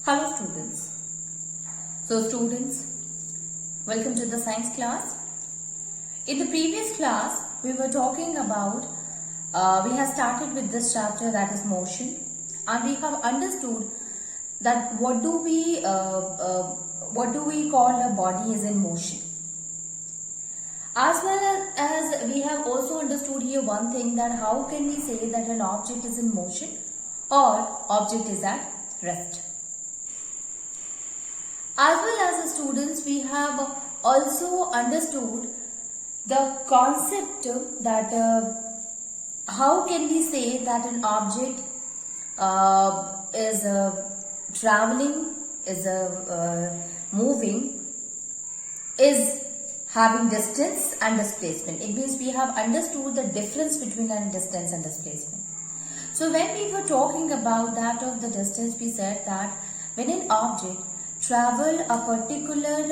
Hello students. Welcome to the science class. In the previous class, we were talking about, we have started with this chapter, that is motion, and we have understood that what do we call a body is in motion. As well as we have also understood here one thing, that how can we say that an object is in motion or object is at rest. As well as the students, we have also understood the concept that how can we say that an object is traveling, is moving, is having distance and displacement. It means we have understood the difference between a distance and displacement. So when we were talking about that of the distance, we said that when an object travel a particular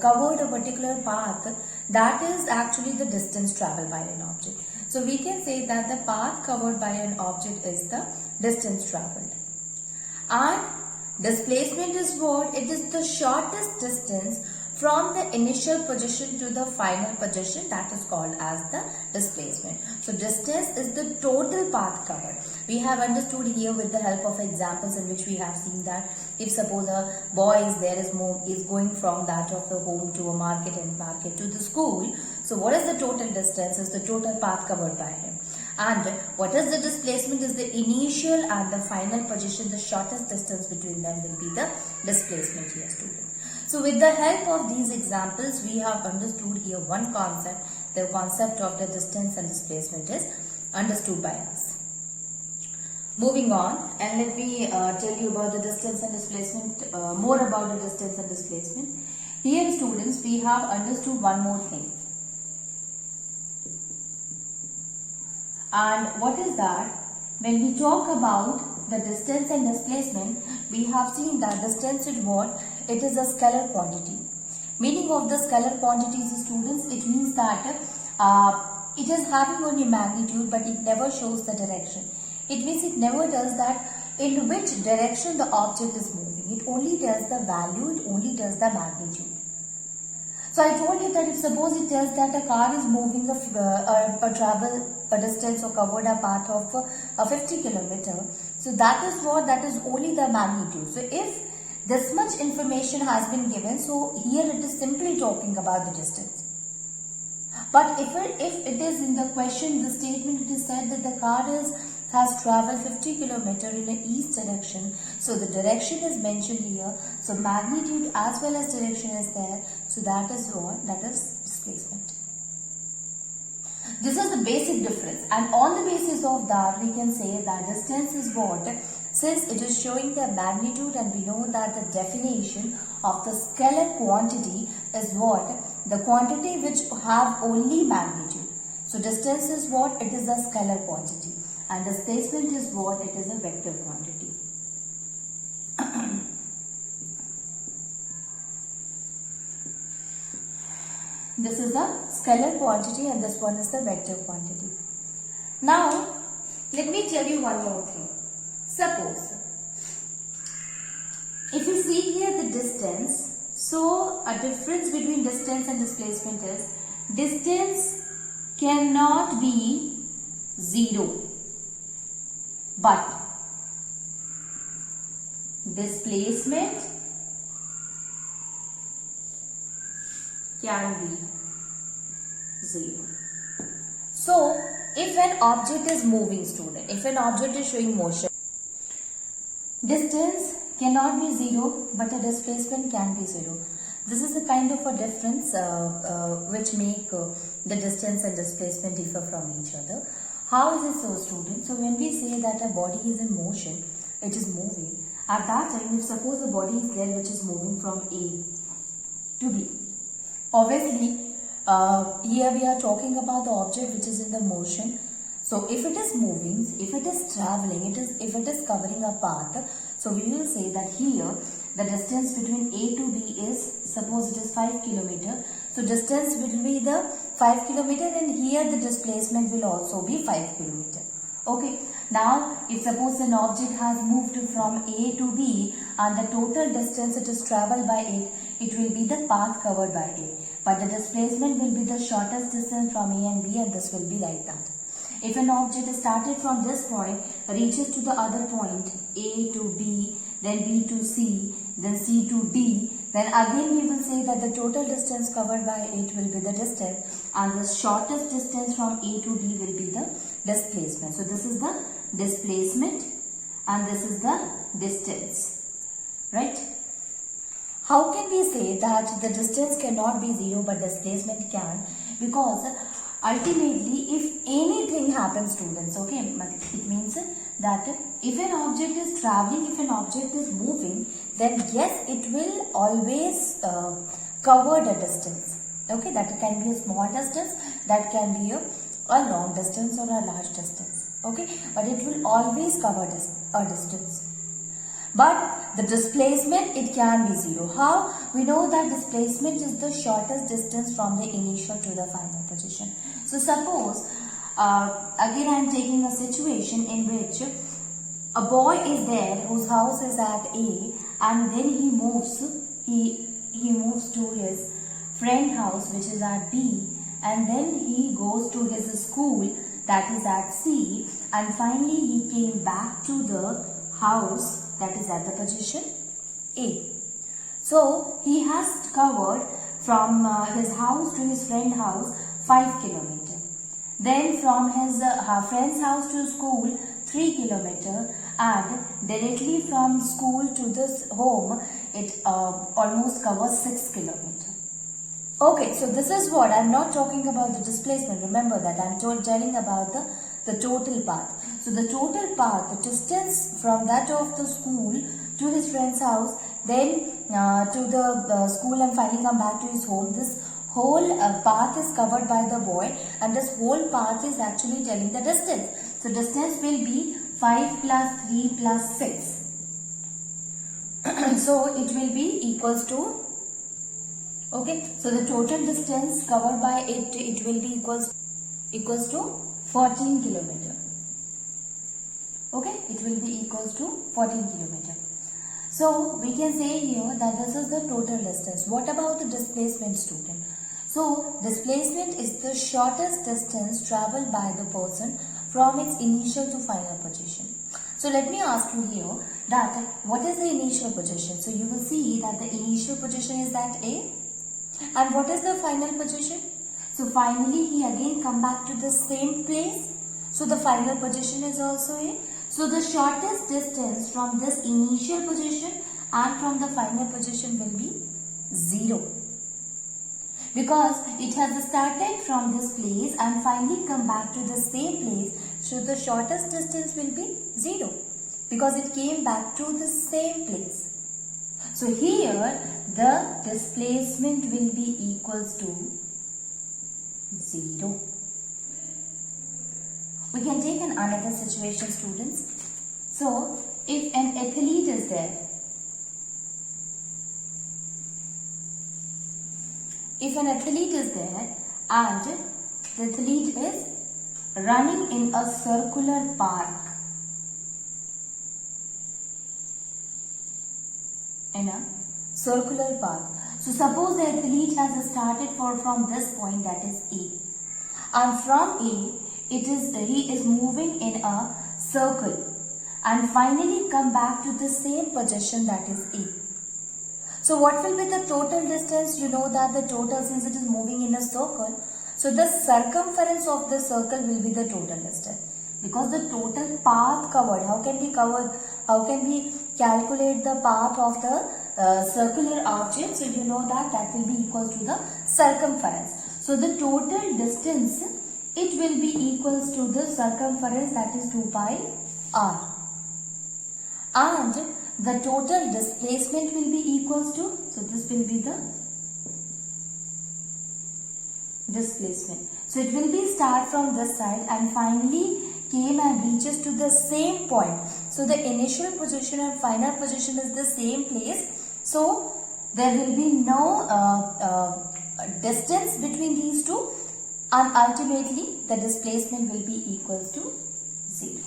covered a particular path, that is actually the distance traveled by an object. So we can say that the path covered by an object is the distance traveled. And displacement is what? It is the shortest distance from the initial position to the final position, that is called as the displacement. So distance is the total path covered. We have understood here with the help of examples in which we have seen that if suppose a boy is going from that of the home to a market and market to the school. So what is the total distance? Is the total path covered by him. And what is the displacement? Is the initial and the final position. The shortest distance between them will be the displacement here, students. So with the help of these examples, we have understood here one concept. The concept of the distance and displacement is understood by us. Moving on, and let me tell you about the distance and displacement, more about the distance and displacement. Here, students, we have understood one more thing. And what is that? When we talk about the distance and displacement, we have seen that distance is what? It is a scalar quantity. Meaning of the scalar quantities, students, it means that it is having only magnitude, but it never shows the direction. It means it never tells that in which direction the object is moving. It only tells the value, it only tells the magnitude. So I told you that if suppose it tells that a car is moving a distance or covered a path of a 50 km. So that is what? That is only the magnitude. So if this much information has been given, so here it is simply talking about the distance. But if it is in the question, the statement, it is said that the car has traveled 50 km in the east direction. So the direction is mentioned here. So magnitude as well as direction is there. So that is what? That is displacement. This is the basic difference, and on the basis of that we can say that distance is what? Since it is showing the magnitude, and we know that the definition of the scalar quantity is what? The quantity which have only magnitude. So distance is what? It is a scalar quantity. And displacement is what? It is a vector quantity. This is a scalar quantity and this one is the vector quantity. Now, let me tell you one more thing. Suppose, if you see here the distance, so a difference between distance and displacement is, distance cannot be 0, but displacement can be 0. So, if an object is moving, student, if an object is showing motion, distance cannot be 0, but a displacement can be 0. This is a kind of a difference which make the distance and displacement differ from each other. How is it so, student? So when we say that a body is in motion, it is moving. At that time, if suppose a body is there which is moving from A to B, obviously here we are talking about the object which is in the motion. So if it is moving, if it is traveling, if it is covering a path, so we will say that here the distance between A to B is, suppose it is 5 km. So distance will be the 5 km, and here the displacement will also be 5 km. Okay. Now, if suppose an object has moved from A to B and the total distance it is travelled by it will be the path covered by A. But the displacement will be the shortest distance from A and B, and this will be like that. If an object is started from this point, reaches to the other point, A to B, then B to C, then C to D, then again we will say that the total distance covered by it will be the distance, and the shortest distance from A to D will be the displacement. So this is the displacement and this is the distance, right? How can we say that the distance cannot be 0 but displacement can? Because ultimately, if anything happens, students, okay, it means that if an object is traveling, if an object is moving, then yes, it will always cover the distance. Okay, that can be a small distance, that can be a long distance or a large distance. Okay, but it will always cover a distance. But the displacement, it can be 0. How? We know that displacement is the shortest distance from the initial to the final position. So suppose, again I am taking a situation in which a boy is there whose house is at A, and then he moves to his friend house which is at B, and then he goes to his school that is at C, and finally he came back to the house that is at the position A. So he has covered from his house to his friend's house 5 kilometers. Then from his friend's house to school 3 kilometers, and directly from school to this home it almost covers 6 kilometers. Okay, so this is what I am not talking about the displacement. Remember that I am telling about the total path. So the total path, the distance from that of the school to his friend's house, then to the school and finally come back to his home, this whole path is covered by the boy, and this whole path is actually telling the distance. So distance will be 5 plus 3 plus 6. So it will be equals to, okay, so the total distance covered by it will be equals to 14 kilometer. Okay, it will be equals to 14 kilometer. So we can say here that this is the total distance. What about the displacement, student? So displacement is the shortest distance traveled by the person from its initial to final position. So let me ask you here that what is the initial position? So you will see that the initial position is that A, and what is the final position? So finally he again come back to the same place. So the final position is also A. So the shortest distance from this initial position and from the final position will be 0. Because it has started from this place and finally come back to the same place. So the shortest distance will be 0. Because it came back to the same place. So here the displacement will be equals to 0. We can take another situation, students. So if an athlete is there, and the athlete is running in a circular park, So suppose the athlete has started from this point, that is A, and from A he is moving in a circle and finally come back to the same position, that is A. So what will be the total distance? You know that the total, since it is moving in a circle, so the circumference of the circle will be the total distance. Because the total path covered, how can we calculate the path of the circular object? So you know that will be equal to the circumference. So the total distance, it will be equals to the circumference, that is 2 pi r. And the total displacement will be equals to, so this will be the displacement. So it will be start from this side and finally came and reaches to the same point. So the initial position and final position is the same place. So there will be no distance between these two, and ultimately the displacement will be equals to 0.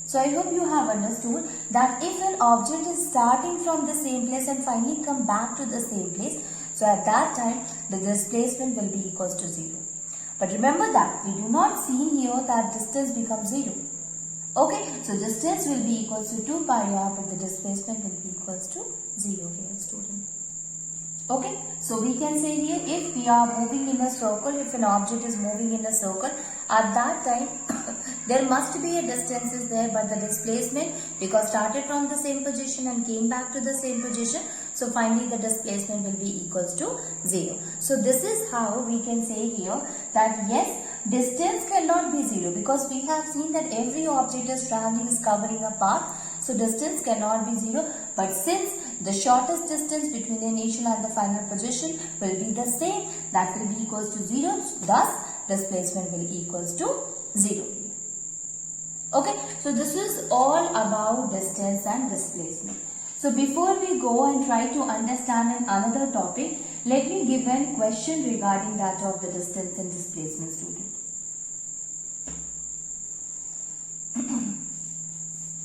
So I hope you have understood that if an object is starting from the same place and finally come back to the same place, so at that time the displacement will be equals to 0. But remember that we do not see here that distance becomes 0. Okay, so distance will be equals to 2 pi r, but the displacement will be equals to 0 here, student. Okay, so we can say here if we are moving in a circle, if an object is moving in a circle, at that time there must be a distance is there, but the displacement, because started from the same position and came back to the same position, so finally the displacement will be equals to 0. So this is how we can say here that yes, distance cannot be 0, because we have seen that every object is traveling, is covering a path. So distance cannot be 0, but since the shortest distance between the initial and the final position will be the same, that will be equals to 0, thus displacement will equals to 0. Okay, so this is all about distance and displacement. So before we go and try to understand another topic, let me give a question regarding that of the distance and displacement, student.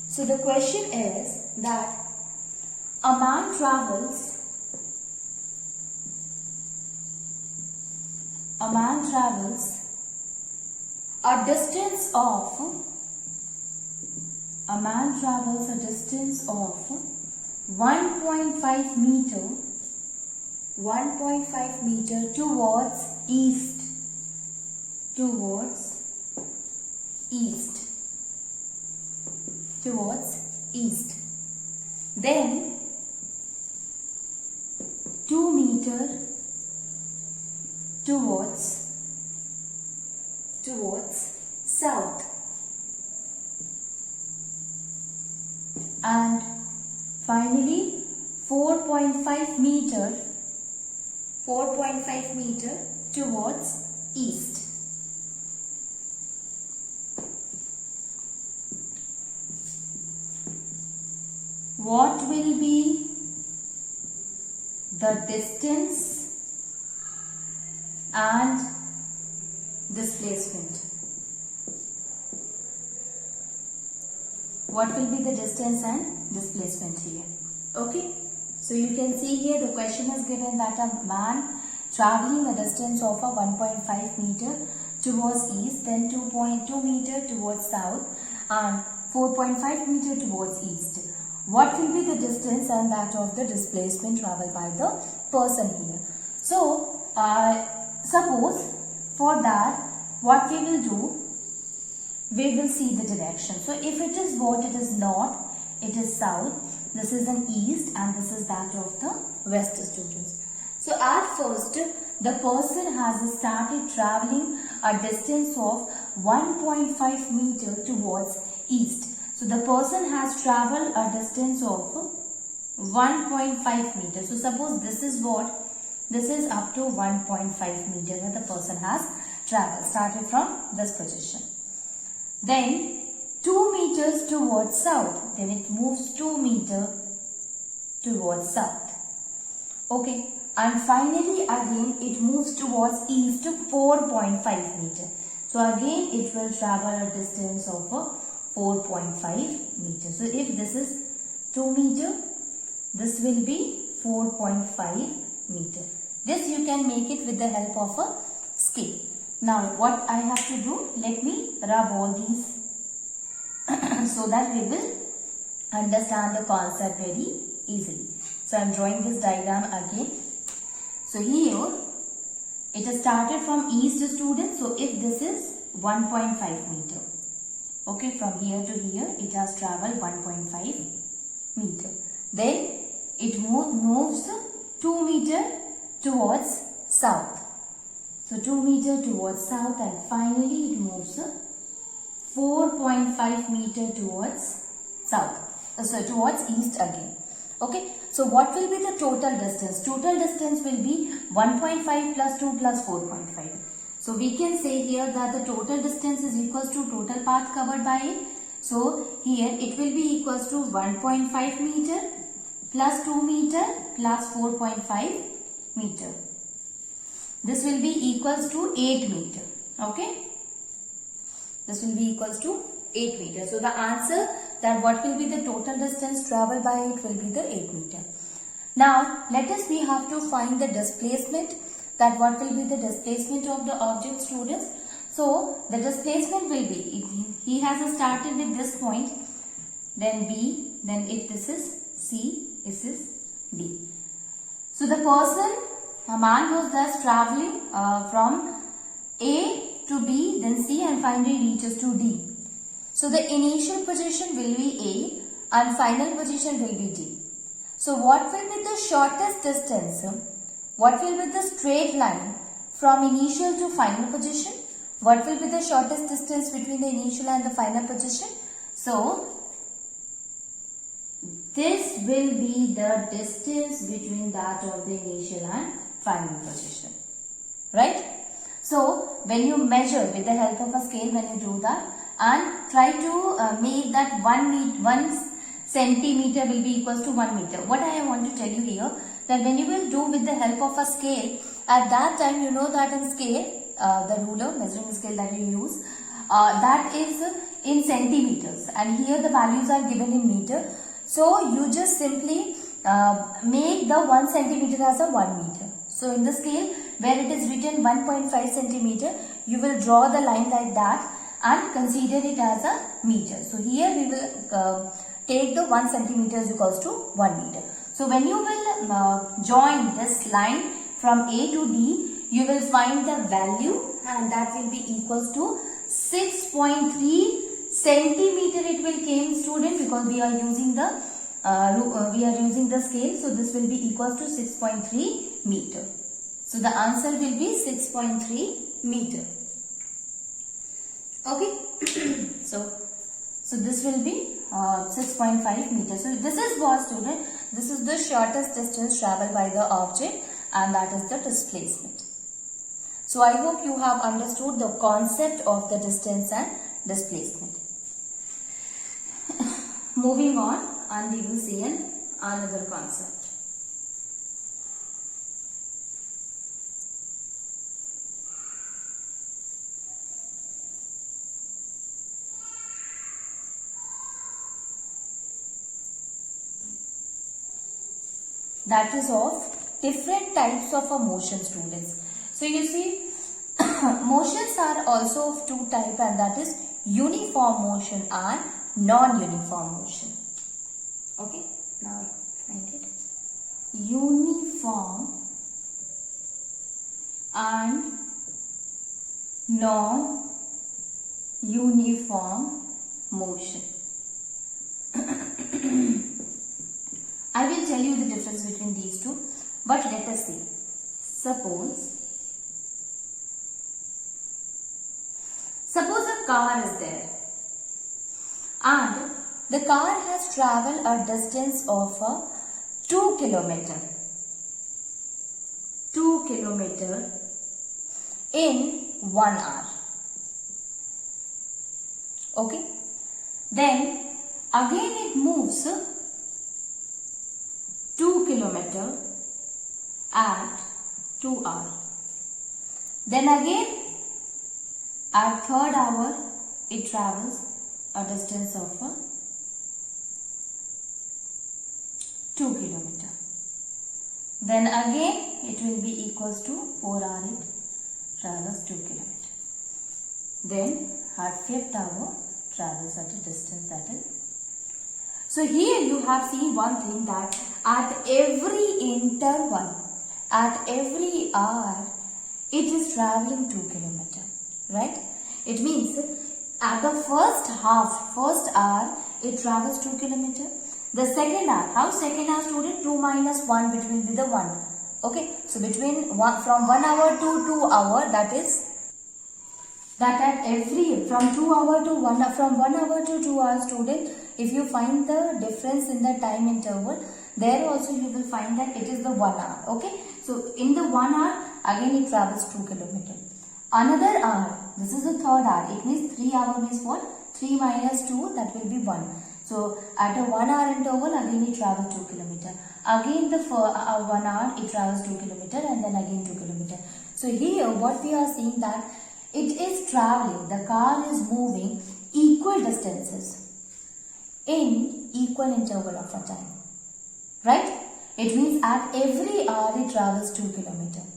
So the question is that a man travels a distance of 1.5 meter towards east. Then 2 meter towards south, and finally 4.5 meter towards east. What will be the distance and displacement? What will be the distance and displacement here? Okay, so you can see here the question is given that a man traveling a distance of a 1.5 meter towards east, then 2.2 meter towards south, and 4.5 meter towards east. What will be the distance and that of the displacement traveled by the person here? So, suppose for that what we will do, we will see the direction. So, if it is what? It is north, it is south, this is an east, and this is that of the west, students. So, at first the person has started traveling a distance of 1.5 meter towards east. So the person has traveled a distance of 1.5 meters. So suppose this is what? This is up to 1.5 meter that the person has traveled, started from this position. Then 2 meters towards south. Then it moves 2 meter towards south. Okay. And finally again it moves towards east to 4.5 meter. So again it will travel a distance of 4.5 meters. So if this is 2 meter, this will be 4.5 meter. This you can make it with the help of a scale. Now what I have to do, let me rub all these so that we will understand the concept very easily. So I am drawing this diagram again. So here it has started from east, students. So if this is 1.5 meter. Okay, from here to here it has traveled 1.5 meter. Then it moves 2 meter towards south. So 2 meter towards south, and finally it moves 4.5 meter towards south. So towards east again. Okay, so what will be the total distance? Total distance will be 1.5 plus 2 plus 4.5. So we can say here that the total distance is equals to total path covered by it. So here it will be equals to 1.5 meter plus 2 meter plus 4.5 meter. This will be equals to 8 meter. Okay. This will be equals to 8 meters. So the answer that what will be the total distance traveled by it will be the 8 meter. Now let us we have to find the displacement, that what will be the displacement of the object, students. So the displacement will be, he has started with this point, then B, then if this is C, this is D. So the person, a man was thus travelling from A to B, then C, and finally reaches to D. So the initial position will be A and final position will be D. So what will be the shortest distance? What will be the straight line from initial to final position? What will be the shortest distance between the initial and the final position? So this will be the distance between that of the initial and final position. Right? So when you measure with the help of a scale, when you do that and try to make that 1 centimeter will be equals to 1 meter. What I want to tell you here, that when you will do with the help of a scale, at that time you know that in scale, the ruler, measuring scale that you use, that is in centimeters, and here the values are given in meter. So you just simply make the 1 centimeter as a 1 meter. So in the scale where it is written 1.5 centimeter, you will draw the line like that and consider it as a meter. So here we will take the 1 centimeter is equals to 1 meter. So when you will join this line from A to D, you will find the value, and that will be equals to 6.3 centimeter. It will came, student, because we are using the scale. So this will be equals to 6.3 meter. So the answer will be 6.3 meter. Okay. So this will be 6.5 meters. So this is what, student, this is the shortest distance traveled by the object, and that is the displacement. So I hope you have understood the concept of the distance and displacement. Moving on, and we will see another concept. That is of different types of a motion, students. So you see, motions are also of two types, and that is uniform motion and non-uniform motion. Okay, now find it. Uniform and non-uniform motion. I will tell you the difference between these two, but let us see. Suppose a car is there, and the car has travelled a distance of 2 kilometer. 2 kilometer in 1 hour. Okay. Then again it moves 2 kilometer at 2 hours. Then again at 3rd hour it travels a distance of 2 kilometer. Then again it will be equals to 4 hours it travels 2 kilometer. Then at 5th hour travels at a distance that is. So here you have seen one thing, that at every interval, at every hour, it is traveling 2 kilometer, right? It means at the first hour, it travels 2 kilometer. The second hour, how second hour, student? 2 minus 1, which will be the 1. Okay, so between from 1 hour to 2 hour, that is that at every from 2 hour to 1 from 1 hour to 2 hours, student, if you find the difference in the time interval, there also you will find that it is the 1 hour. Okay, so in the 1 hour again it travels 2 kilometer. Another hour, this is the 3rd hour. It means 3 hour means what? 3 minus 2, that will be 1. So at a 1 hour interval again it travels 2 kilometer. Again the 1 hour it travels 2 kilometer, and then again 2 kilometer. So here what we are seeing, that it is traveling, the car is moving equal distances in equal interval of a time. Right? It means at every hour it travels 2 kilometers.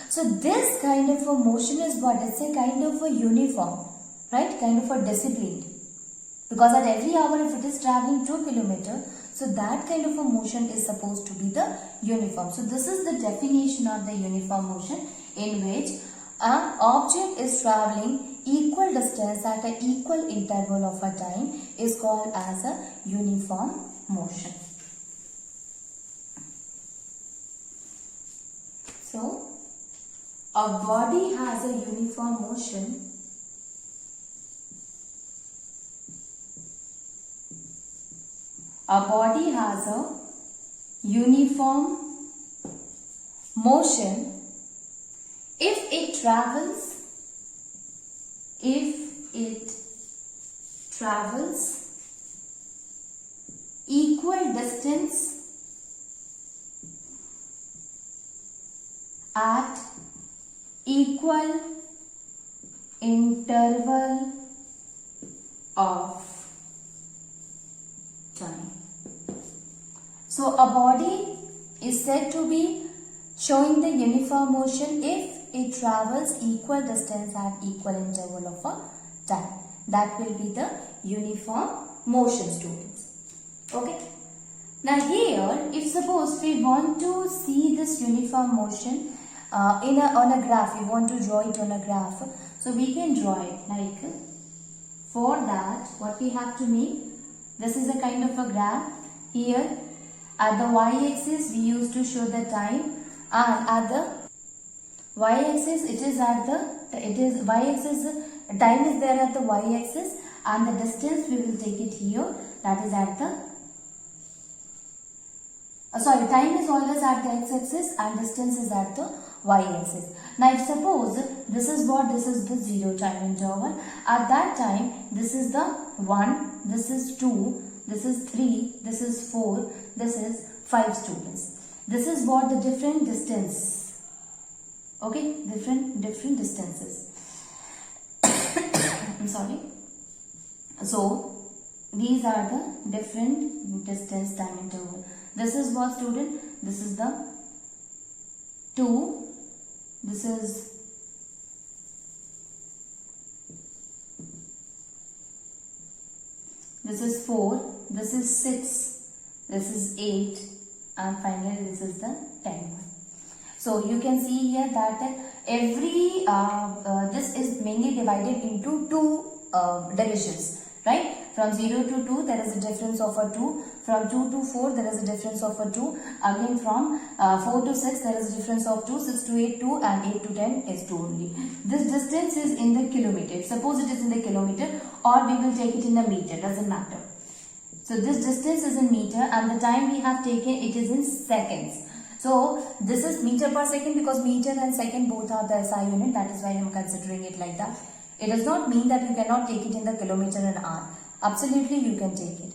So this kind of a motion is what? It's a kind of a uniform, right? Kind of a disciplined. Because at every hour if it is traveling 2 kilometers, so that kind of a motion is supposed to be the uniform. So this is the definition of the uniform motion, in which an object is traveling equal distance at an equal interval of a time is called as a uniform motion. So, a body has a uniform motion if it travels equal distance at equal interval of time. So a body is said to be showing the uniform motion if it travels equal distance at equal interval of a time. That will be the uniform motion, students. Okay. Now here, if suppose we want to see this uniform motion on a graph, we want to draw it on a graph. So we can draw it like, for that what we have to make, this is a kind of a graph. Here at the y-axis we used to show the time, and at the y-axis time is there at the y-axis, and the distance we will take it here, that is at the time is always at the x-axis and distance is at the y-axis. Now if suppose this is the 0 time interval, at that time this is the 1, this is 2, this is 3, this is 4, this is 5, students. This is what the different distance. Okay, different distances. I'm sorry. So these are the different distance time interval. This is what, student? This is the 2. This is 4. This is 6. This is 8. And finally this is the 10 one. So you can see here that every this is mainly divided into 2 divisions, right? From 0 to 2 there is a difference of a 2. From 2 to 4 there is a difference of a 2. Again from 4 to 6 there is a difference of 2. 6 to 8 2, and 8 to 10 is 2 only. This distance is in the kilometer. Suppose it is in the kilometer, or we will take it in a meter, doesn't matter. So this distance is in meter, and the time we have taken, it is in seconds. So this is meter per second, because meter and second both are the SI unit. That is why I am considering it like that. It does not mean that you cannot take it in the kilometer and hour. Absolutely you can take it.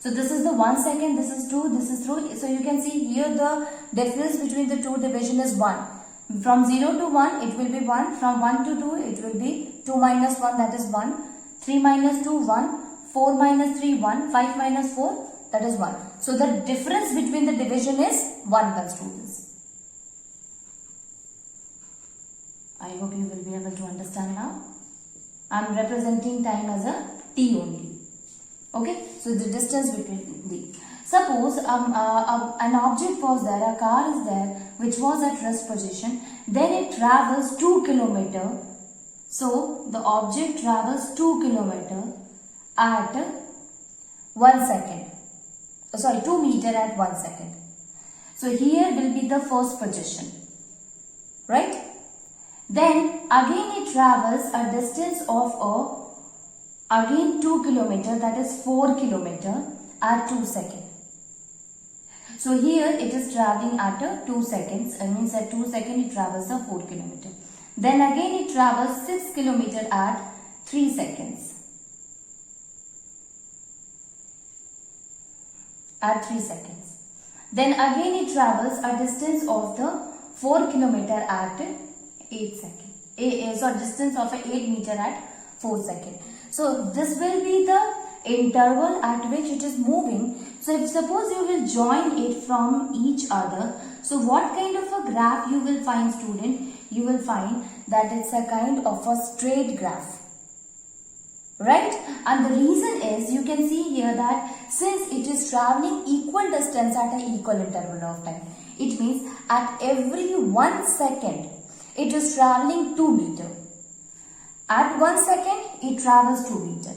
So this is the 1 second, this is 2, this is 3. So you can see here the difference between the 2 division is 1. From 0 to 1 it will be 1. From 1 to 2 it will be 2 minus 1, that is 1. 3 minus 2, 1. 4 minus 3, 1. 5 minus 4, that is 1. So the difference between the division is 1, students. I hope you will be able to understand now. I am representing time as a t only. Okay, so the distance between the. Suppose an object was there, a car is there, which was at rest position. Then it travels 2 kilometers. So the object travels 2 kilometers at 1 second. 2 meters at 1 second. So here will be the first position, right? Then again it travels a distance of again 2 kilometers, that is 4 kilometers at 2 seconds. So here it is traveling at 2 seconds. It means at 2 seconds it travels 4 kilometers. Then again it travels 6 kilometers at 3 seconds. At 3 seconds. Then again it travels a distance of the 4 kilometers at 8 seconds. Distance of 8 meters at 4 seconds. So this will be the interval at which it is moving. So if suppose you will join it from each other, so what kind of a graph you will find, student? You will find that it's a kind of a straight graph. Right? And the reason is, you can see here that since it is traveling equal distance at an equal interval of time, it means at every 1 second, it is traveling 2 meter. At 1 second, it travels 2 meter.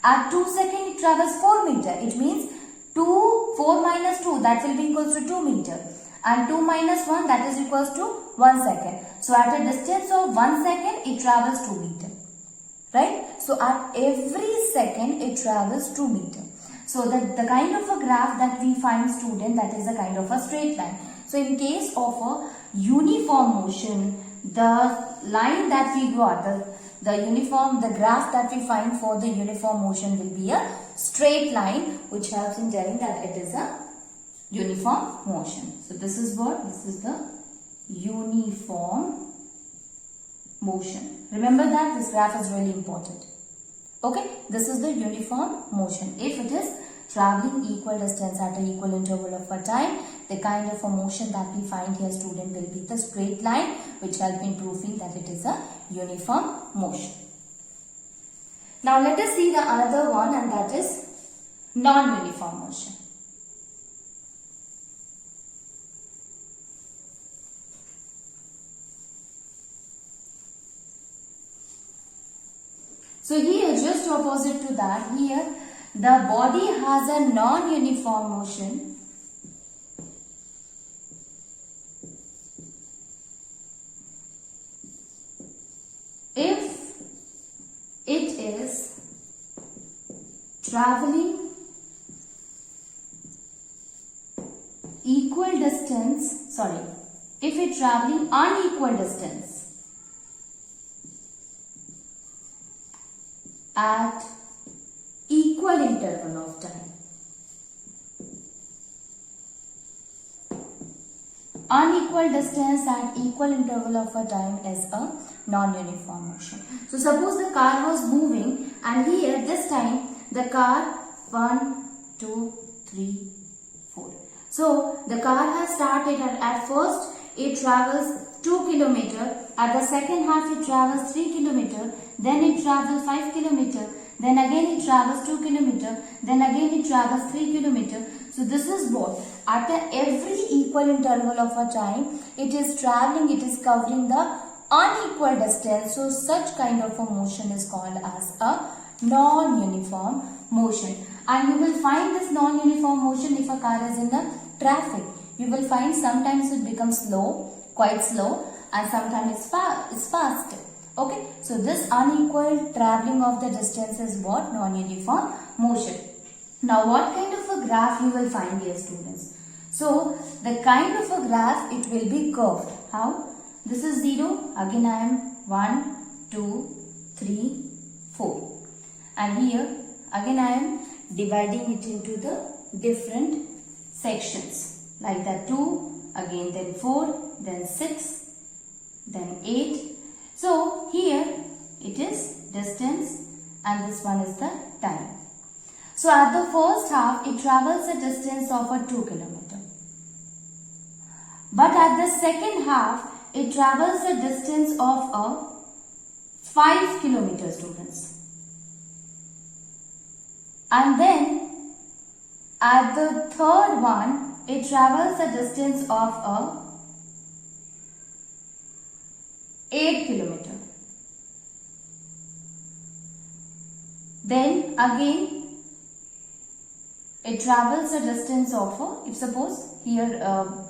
At 2 seconds, it travels 4 meter. It means 4 minus 2, that will be equals to 2 meter. And 2 minus 1, that is equals to 1 second. So at a distance of 1 second, it travels 2 meter. Right? So at every second, it travels 2 meter. So the kind of a graph that we find, student, that is a kind of a straight line. So in case of a uniform motion, the line that we got, the graph that we find for the uniform motion will be a straight line, which helps in telling that it is a uniform motion. So this is what? This is the uniform motion. Remember that this graph is really important. Okay, this is the uniform motion. If it is traveling equal distance at an equal interval of a time, the kind of a motion that we find here, student, will be the straight line, which help in proving that it is a uniform motion. Now let us see the another one, and that is non-uniform motion. So here, just opposite to that, here the body has a non-uniform motion. If it is traveling equal distance, if it traveling unequal distance at equal interval of time. Unequal distance at equal interval of a time is a non-uniform motion. So suppose the car was moving, and here this time the car 1, 2, 3, 4. So the car has started at first it travels 2 km. At the second half it travels 3 km. Then it travels 5 km. Then again it travels 2 km. Then again it travels 3 km. So this is what? At every equal interval of a time, it is traveling, it is covering the unequal distance. So such kind of a motion is called as a non-uniform motion. And you will find this non-uniform motion if a car is in the traffic. You will find sometimes it becomes slow, quite slow, and sometimes it's fast. Okay, so this unequal traveling of the distance is what? Non-uniform motion. Now what kind of a graph you will find here, students? So the kind of a graph, it will be curved. How? This is 0, again I am 1, 2, 3, 4. And here again I am dividing it into the different sections. Like that 2, again then 4, then 6, then 8. So here it is distance and this one is the time. So at the first half it travels a distance of a 2 km. But at the second half it travels a distance of a 5 km, students. And then at the third one it travels a distance of a 8 km. Then again it travels a distance of if suppose here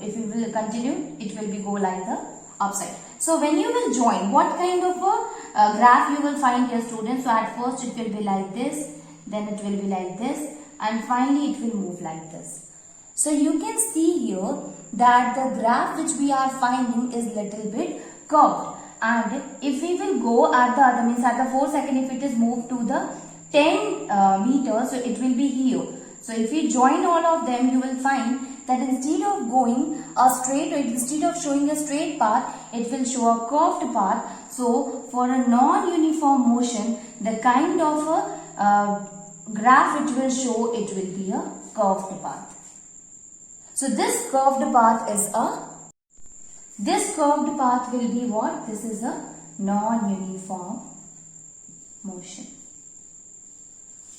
if we will continue, it will be go like the upside. So when you will join, what kind of a graph you will find here, students? So at first it will be like this, then it will be like this, and finally it will move like this. So you can see here that the graph which we are finding is little bit curved. And if we will go at the other, means at the 4 second, if it is moved to the 10 meters, so it will be here. So if you join all of them, you will find that instead of going a straight, or instead of showing a straight path, it will show a curved path. So for a non-uniform motion, the kind of a graph it will show, it will be a curved path. So this curved path will be what? This is a non-uniform motion.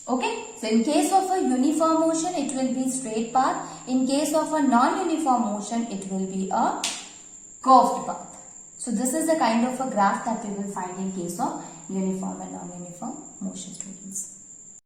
Okay, so in case of a uniform motion, it will be straight path. In case of a non-uniform motion, it will be a curved path. So this is the kind of a graph that we will find in case of uniform and non-uniform motion, students.